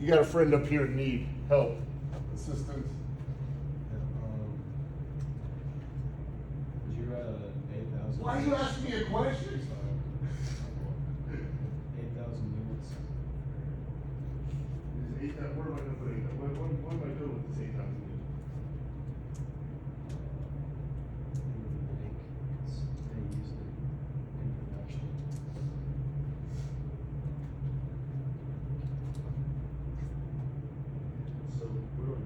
Speaker 1: you got a friend up here in need help, assistance.
Speaker 5: Would you write 8,000?
Speaker 1: Why are you asking me a question?
Speaker 5: 8,000 units.
Speaker 1: Where am I going to put 8,000? What am I doing with this 8,000 units?
Speaker 5: They use it in production.
Speaker 1: So what do I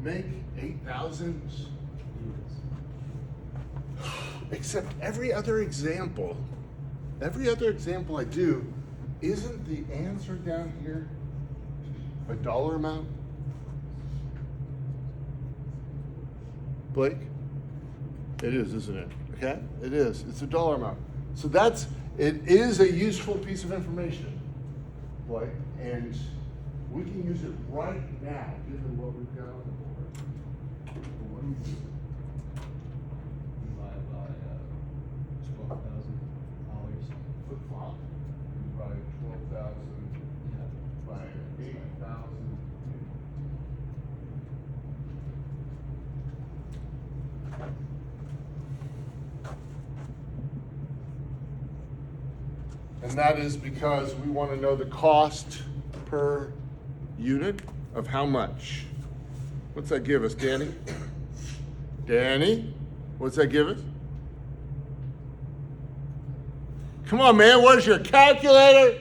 Speaker 1: do? Make 8,000. Except every other example I do, isn't the answer down here a dollar amount? Blake? It is, isn't it? Okay? It is. It's a dollar amount. So it is a useful piece of information, Blake, and we can use it right now, given what we've got on the board. What do you do?
Speaker 5: Divide by $12,000.
Speaker 1: Flip flop. By 12,000 by 8,000. And that is because we want to know the cost per unit of how much. What's that give us, Danny? Danny, what's that give us? Come on, man, where's your calculator?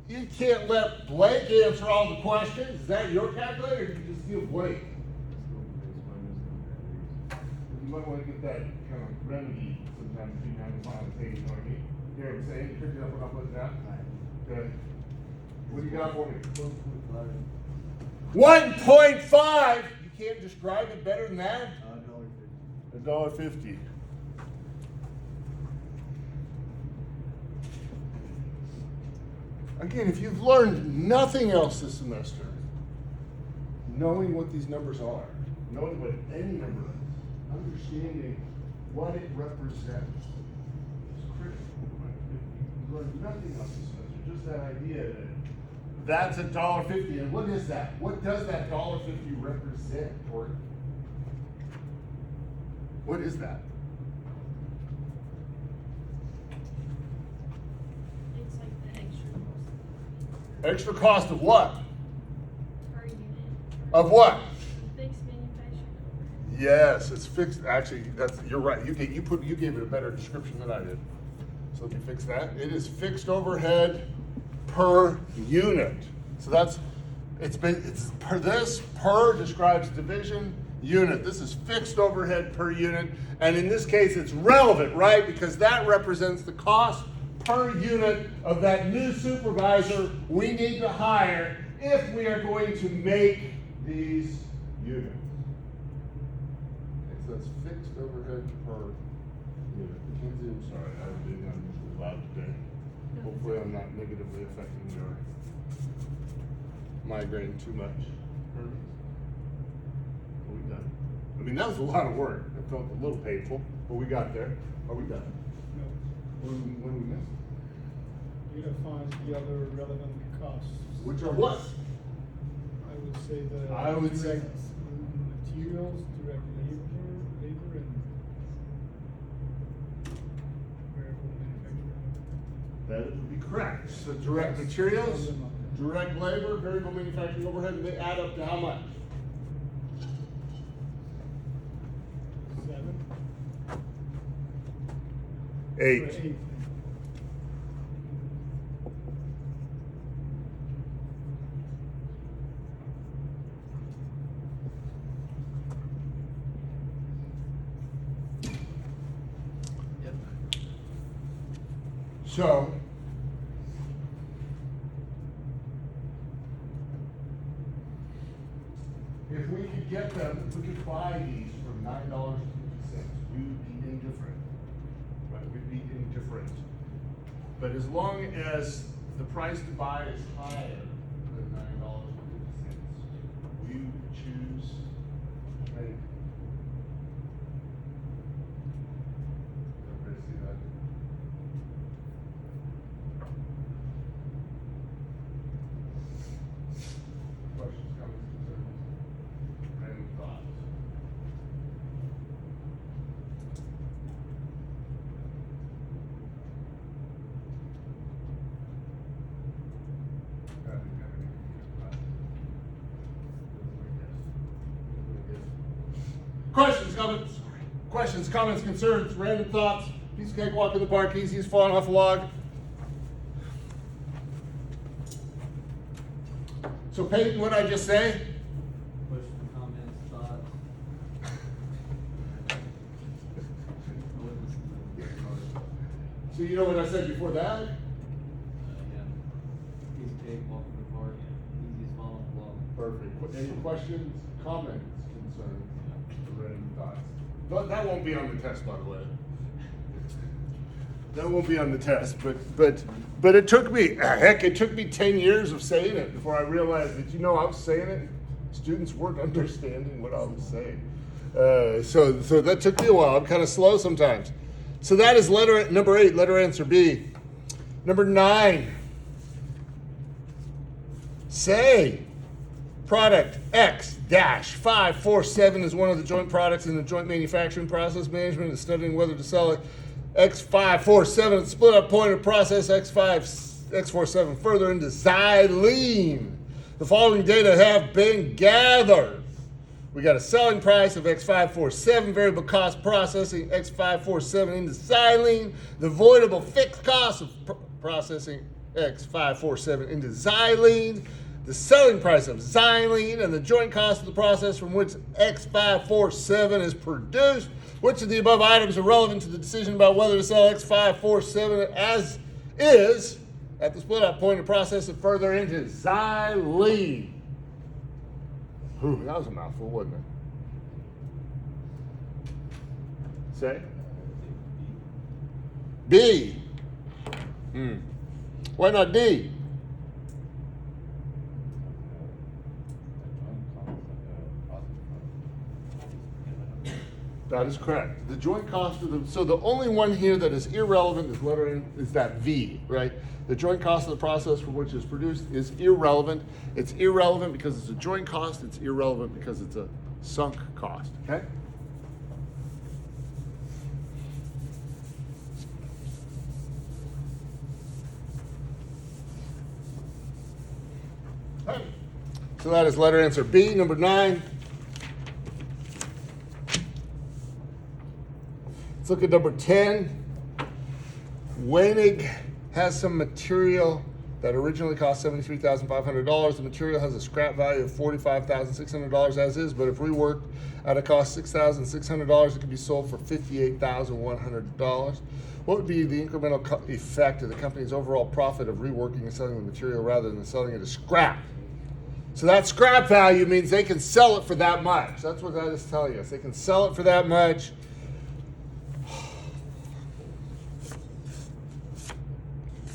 Speaker 1: You can't let Blake answer all the questions. Is that your calculator, or did you just steal Blake? You might want to get that kind of remedy sometime between now and the final page, you know what I mean? You know what I'm saying? You picked it up when I put it down? Good. What do you got for me? 1.5! You can't describe it better than that? $1.50. Again, if you've learned nothing else this semester, knowing what these numbers are, knowing what any number is, understanding what it represents is critical. If you've learned nothing else this semester, just that idea that that's $1.50, and what is that? What does that $1.50 represent, Tori? What is that?
Speaker 3: It's like the extra cost
Speaker 1: Extra cost of what?
Speaker 3: per unit.
Speaker 1: Of what?
Speaker 3: Fixed manufacturing overhead.
Speaker 1: Yes, it's fixed. Actually, you're right. You gave it a better description than I did. So let me fix that. It is fixed overhead per unit. So it's per describes division unit. This is fixed overhead per unit, and in this case, it's relevant, right? Because that represents the cost per unit of that new supervisor we need to hire if we are going to make these units. Okay, so that's fixed overhead per unit. Mackenzie, I'm sorry, I'm being unusually loud today. Hopefully I'm not negatively affecting your migraine too much. Are we done? I mean, that was a lot of work. It felt a little painful, but we got there. Are we done?
Speaker 4: No,
Speaker 1: What do we miss?
Speaker 4: you gotta find the other relevant costs.
Speaker 1: Which are what?
Speaker 4: I would say the.
Speaker 1: I would say-
Speaker 4: direct materials, direct labor and variable manufacturing.
Speaker 1: That would be correct. So direct materials, direct labor, variable manufacturing overhead, and they add up to how much?
Speaker 4: 7. Or
Speaker 1: 8.
Speaker 2: Yep.
Speaker 1: So, if we could get them, if we could buy these for $9.50, we would be indifferent. Right, we'd be indifferent. But as long as the price to buy is higher than $9.50, we would choose, right? Everybody see that? Questions, comments, concerns, random thoughts? Questions, comments? Questions, comments, concerns, random thoughts? Piece of cake, walk in the park, easy as falling off a log. So Peyton, what I just say?
Speaker 2: Questions, comments, thoughts? I wouldn't listen to them.
Speaker 1: So you know what I said before that?
Speaker 2: Yeah. Piece of cake, walk in the park, easy as falling off a log.
Speaker 1: Perfect. Any questions, comments, concerns, or random thoughts? That won't be on the test, by the way. That won't be on the test, but it took me, heck, it took me 10 years of saying it before I realized that, I was saying it, students weren't understanding what I was saying. So that took me a while. I'm kind of slow sometimes. So that is number 8, letter answer B. Number 9, say product X-547 is one of the joint products in the joint manufacturing process. Management is studying whether to sell it. X-547 at the split up point of process X-47 further into xylene. The following data have been gathered. We got a selling price of X-547, variable cost processing X-547 into xylene, the voidable fixed cost of processing X-547 into xylene, the selling price of xylene, and the joint cost of the process from which X-547 is produced. Which of the above items are relevant to the decision about whether to sell X-547 as is at the split up point of process and further into xylene? Ooh, that was a mouthful, wasn't it? Say? B. Why not D? That is correct. The joint cost of the, so the only one here that is irrelevant is letter N, is that V, right? The joint cost of the process for which it's produced is irrelevant. It's irrelevant because it's a joint cost. It's irrelevant because it's a sunk cost, okay? Okay. So that is letter answer B, number 9. Let's look at number 10. Weinig has some material that originally cost $73,500. The material has a scrap value of $45,600 as is, but if reworked at a cost $6,600, it can be sold for $58,100. What would be the incremental effect of the company's overall profit of reworking and selling the material rather than selling it as scrap? So that scrap value means they can sell it for that much. That's what that is telling us. They can sell it for that much.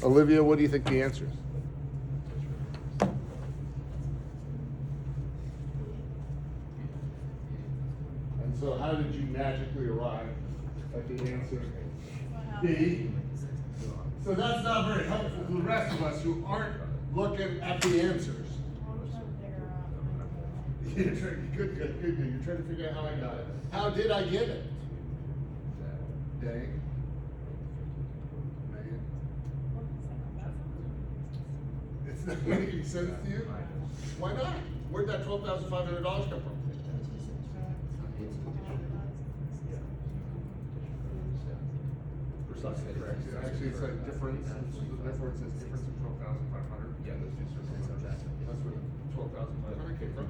Speaker 1: Olivia, what do you think the answer is? And so how did you magically arrive at the answer B? So that's not very helpful to the rest of us who aren't looking at the answers. You're trying, good. You're trying to figure out how I got it. How did I get it? Dang. Megan. It's not making sense to you? Why not? Where'd that $12,500 come from? Actually, it's like difference. Therefore, it says difference of 12,500. Yeah, those two circles. That's where 12,500 came from.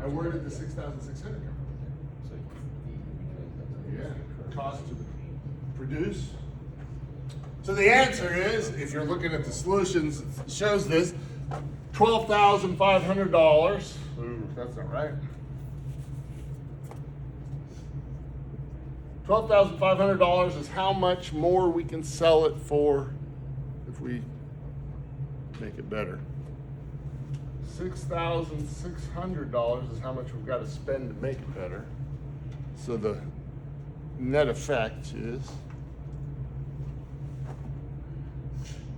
Speaker 1: And where did the 6,600 come from? Yeah, cost to produce. So the answer is, if you're looking at the solutions, it shows this $12,500. Ooh, that's not right. $12,500 is how much more we can sell it for if we make it better. $6,600 is how much we've got to spend to make it better. So the net effect is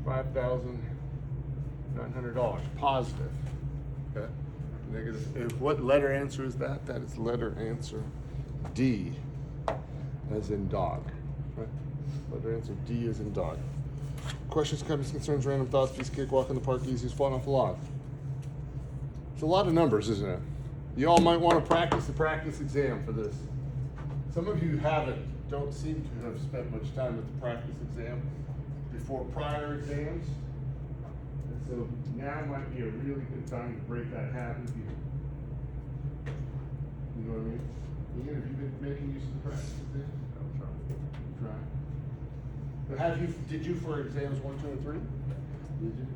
Speaker 1: $5,900 positive. Okay. Negative. What letter answer is that? That is letter answer D, as in dog. Right? Letter answer D as in dog. Questions, comments, concerns, random thoughts, piece of cake, walk in the park, easiest falling off a log. It's a lot of numbers, isn't it? You all might want to practice the practice exam for this. Some of you don't seem to have spent much time with the practice exam before prior exams. And so now might be a really good time to break that habit here. You know what I mean? Ian, have you been making use of the practice exam? I'm trying. But did you for exams 1, 2, and 3? Did you?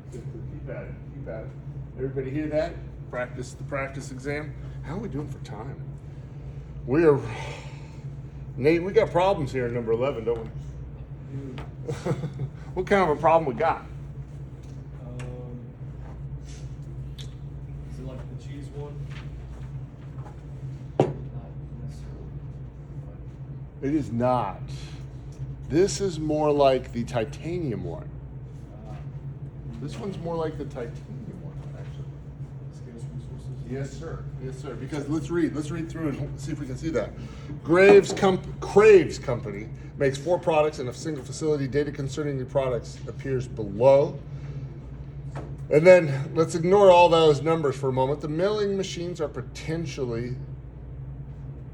Speaker 1: Keep at it. Everybody hear that? Practice the practice exam. How are we doing for time? Nate, we got problems here in number 11, don't we? What kind of a problem we got?
Speaker 5: Is it like the cheese one?
Speaker 2: Not necessarily.
Speaker 1: It is not. This is more like the titanium one. This one's more like the titanium one, actually.
Speaker 5: Scarce resources?
Speaker 1: Yes, sir. Yes, sir. Because let's read through and see if we can see that. Craves Company makes 4 products in a single facility. Data concerning the products appears below. And then let's ignore all those numbers for a moment. The milling machines are potentially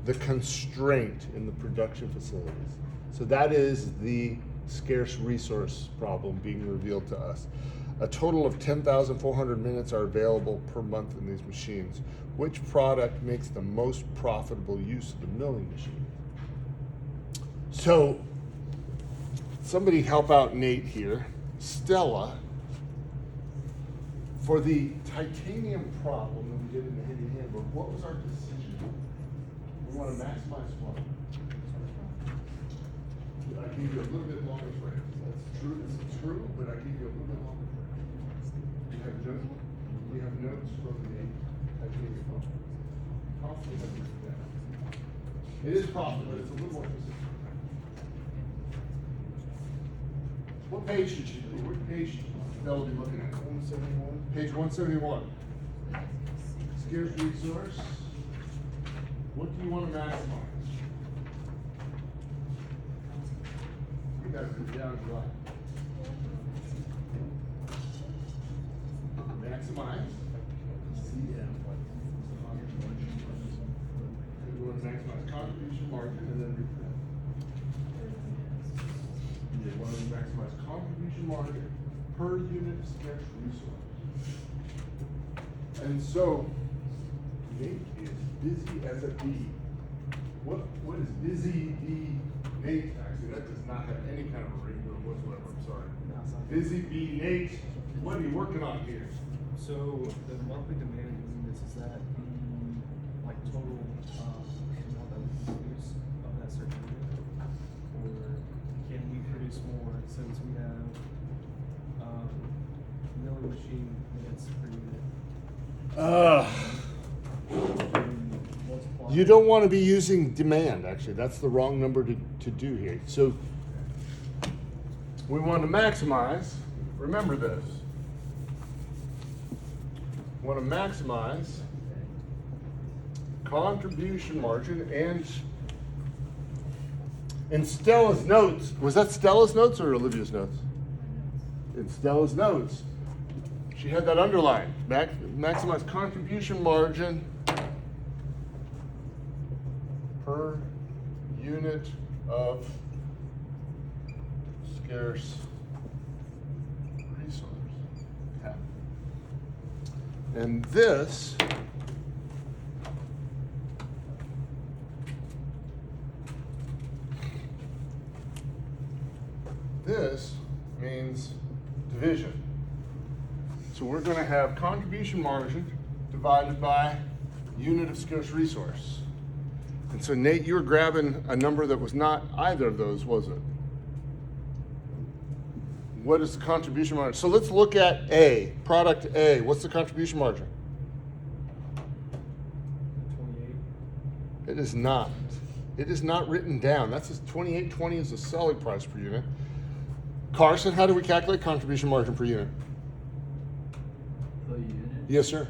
Speaker 1: the constraint in the production facilities. So that is the scarce resource problem being revealed to us. A total of 10,400 minutes are available per month in these machines. Which product makes the most profitable use of the milling machine? So, somebody help out Nate here. Stella, for the titanium problem that we did in the handy handbook, what was our decision? We want to maximize what? I gave you a little bit longer frame. That's true. This is true, but I gave you a little bit longer frame. We have notes from the titanium problem. Constantly have written that. It is profit, but it's a little more specific. What page should you, what page should Bella be looking at?
Speaker 4: 171.
Speaker 1: Page 171. Scarce resource. What do you want to maximize? You guys are down to what? Maximize. CM. We want to maximize contribution margin and then reprint. You want to maximize contribution margin per unit of scarce resource. And so, Nate is busy as a bee. What is busy bee Nate? Actually, that does not have any kind of a ring to it whatsoever. I'm sorry.
Speaker 5: No, it's not.
Speaker 1: Busy bee Nate, what are you working on here?
Speaker 5: So the monthly demand using this, is that the like total amount that we produce of that certain unit? Or can we produce more since we have milling machine minutes per unit?
Speaker 1: You don't want to be using demand, actually. That's the wrong number to do here. So we want to maximize, remember this. We want to maximize contribution margin and in Stella's notes, was that Stella's notes or Olivia's notes? In Stella's notes, she had that underlined. Maximize contribution margin per unit of scarce resource. Yeah. And this means division. So we're going to have contribution margin divided by unit of scarce resource. And so Nate, you were grabbing a number that was not either of those, was it? What is the contribution margin? So let's look at A, product A. What's the contribution margin?
Speaker 5: 28.
Speaker 1: It is not. It is not written down. That's just 28.20 is the selling price per unit. Carson, how do we calculate contribution margin per unit?
Speaker 2: Per unit?
Speaker 1: Yes, sir.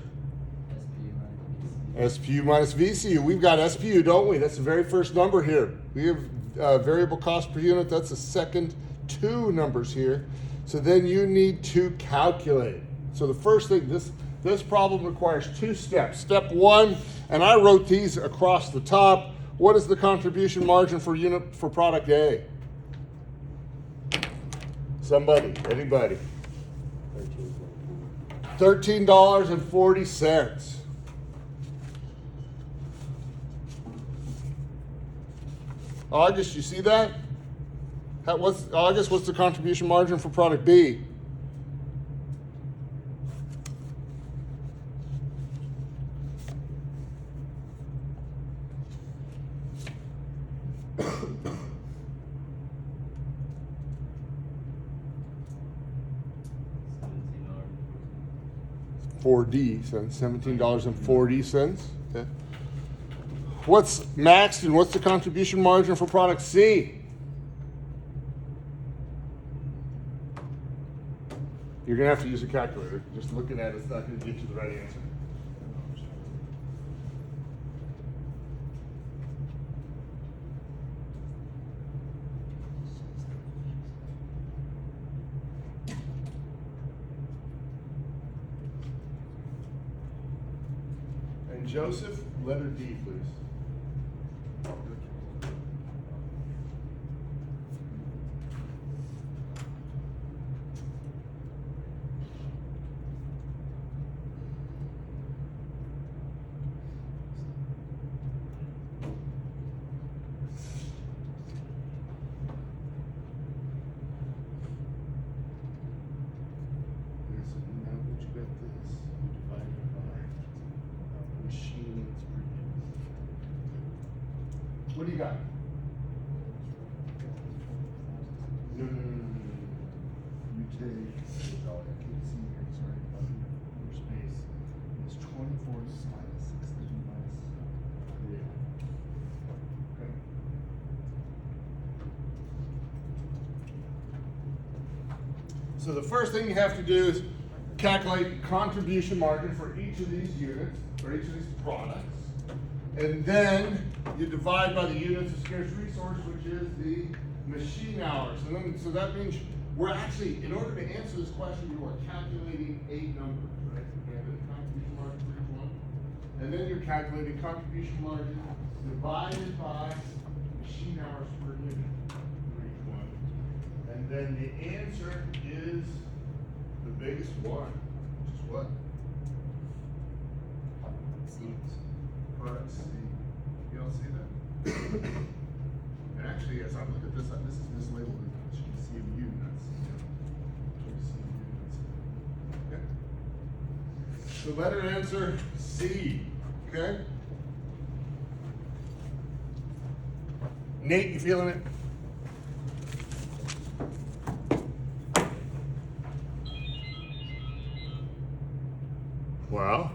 Speaker 2: SPU minus
Speaker 1: SPU minus VCU. We've got SPU, don't we? That's the very first number here. We have variable cost per unit. That's the second two numbers here. So then you need to calculate. So the first thing, this problem requires two steps. Step one, and I wrote these across the top. What is the contribution margin for unit for product A? Somebody, anybody. $13.40. August, you see that? August, what's the contribution margin for product B? $17.40. Okay. What's maxed and what's the contribution margin for product C? You're gonna have to use a calculator. Just looking at it's not gonna get you the right answer. And Joseph, letter D, please. What do you got? No. You take, I can't see here, sorry, your space. It's 24 minus 16 minus 3. Okay. So the first thing you have to do is calculate contribution margin for each of these units, for each of these products. And then you divide by the units of scarce resource, which is the machine hours. And then, so that means we're actually, in order to answer this question, you are calculating 8 numbers, right? You have a contribution margin for each one. And then you're calculating contribution margin divided by machine hours per unit for each one. And then the answer is the biggest one, which is what? Product C. You don't see that? And actually, as I look at this is mislabeled. It should be CMU, not CMU. Okay. So letter answer C. Okay. Nate, you feeling it? Wow.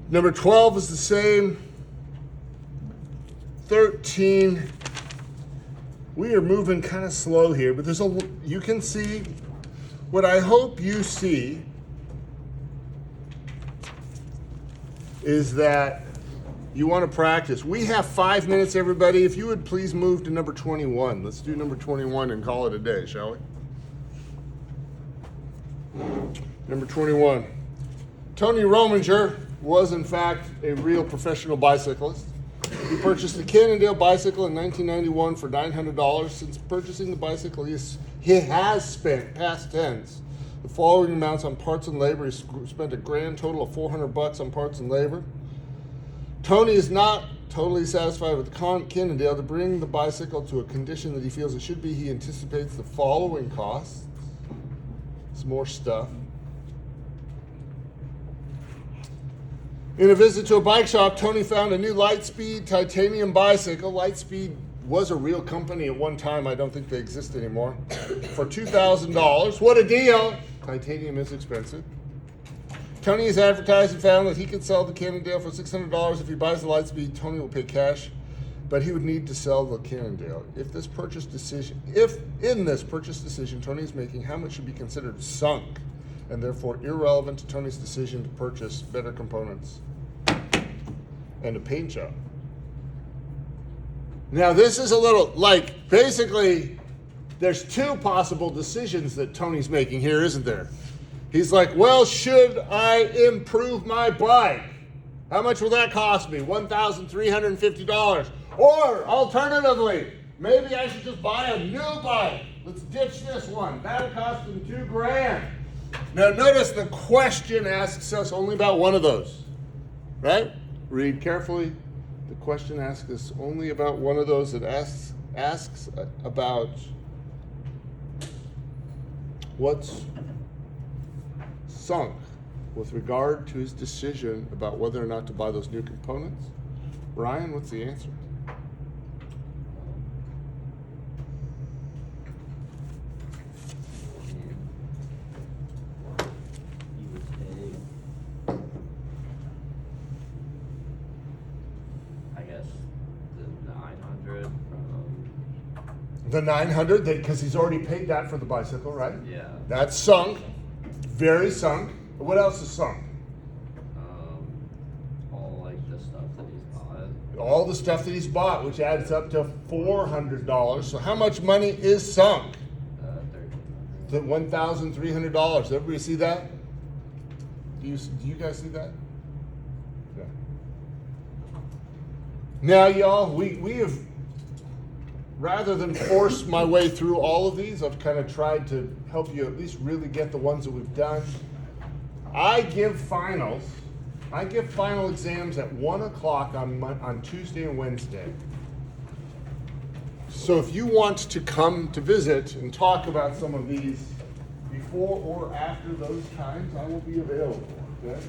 Speaker 1: Number 12 is the same. 13. We are moving kind of slow here, but you can see what I hope you see is that you want to practice. We have 5 minutes, everybody. If you would please move to number 21. Let's do number 21 and call it a day, shall we? Number 21. Tony Rominger was in fact a real professional bicyclist. He purchased a Cannondale bicycle in 1991 for $900. Since purchasing the bicycle, he has spent, past tense, the following amounts on parts and labor. He spent a grand total of $400 on parts and labor. Tony is not totally satisfied with Cannondale. To bring the bicycle to a condition that he feels it should be, he anticipates the following costs. Some more stuff. In a visit to a bike shop, Tony found a new Lightspeed titanium bicycle. Lightspeed was a real company at one time. I don't think they exist anymore. For $2,000. What a deal! Titanium is expensive. Tony has advertised and found that he can sell the Cannondale for $600. If he buys the Lightspeed, Tony will pay cash, but he would need to sell the Cannondale. If in this purchase decision Tony is making, how much should be considered sunk and therefore irrelevant to Tony's decision to purchase better components and a paint job? Now this is a little, like, basically there's 2 possible decisions that Tony's making here, isn't there? He's like, well, should I improve my bike? How much will that cost me? $1,350. Or alternatively, maybe I should just buy a new bike. Let's ditch this one. That'll cost him $2,000. Now notice the question asks us only about one of those, right? Read carefully. The question asks us only about one of those. It asks about what's sunk with regard to his decision about whether or not to buy those new components. Ryan, what's the answer?
Speaker 2: You would pay, I guess, the 900 from,
Speaker 1: The 900, because he's already paid that for the bicycle, right?
Speaker 2: yeah.
Speaker 1: That's sunk, very sunk. What else is sunk?
Speaker 2: All like the stuff that he's bought.
Speaker 1: All the stuff that he's bought, which adds up to $400. So how much money is sunk? The $1,300. Everybody see that? Do you guys see that? Yeah. Now, y'all, we have, rather than force my way through all of these, I've kind of tried to help you at least really get the ones that we've done. I give final exams at 1 o'clock on Tuesday and Wednesday. So if you want to come to visit and talk about some of these before or after those times, I will be available. Okay?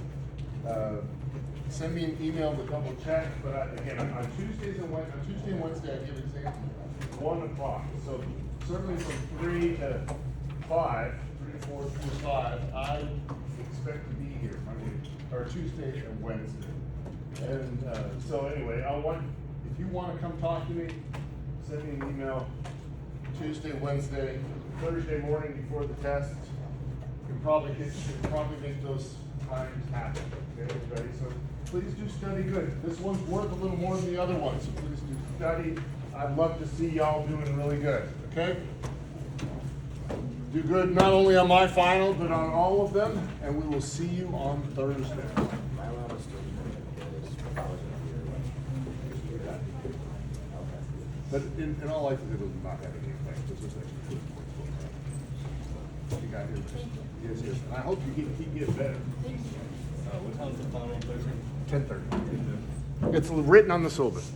Speaker 1: Send me an email to double check. But again, on Tuesday and Wednesday, I give exams at 1 o'clock. So certainly from 3 to 5, 3 to 4, 3 to 5, I expect to be here Monday or Tuesday and Wednesday. And so anyway, if you want to come talk to me, send me an email Tuesday, Wednesday, Thursday morning before the test. You can probably make those times happen, okay, everybody? So please do study good. This one's worth a little more than the other one, so please do study. I'd love to see y'all doing really good, okay? Do good not only on my final, but on all of them, and we will see you on Thursday.
Speaker 6: My lab is still probably
Speaker 1: But in all likelihood, it will not have any impact. This is actually good points. You got here. Yes, yes. And I hope you keep getting better.
Speaker 5: What time's the final Thursday?
Speaker 1: 10:30. It's written on the syllabus.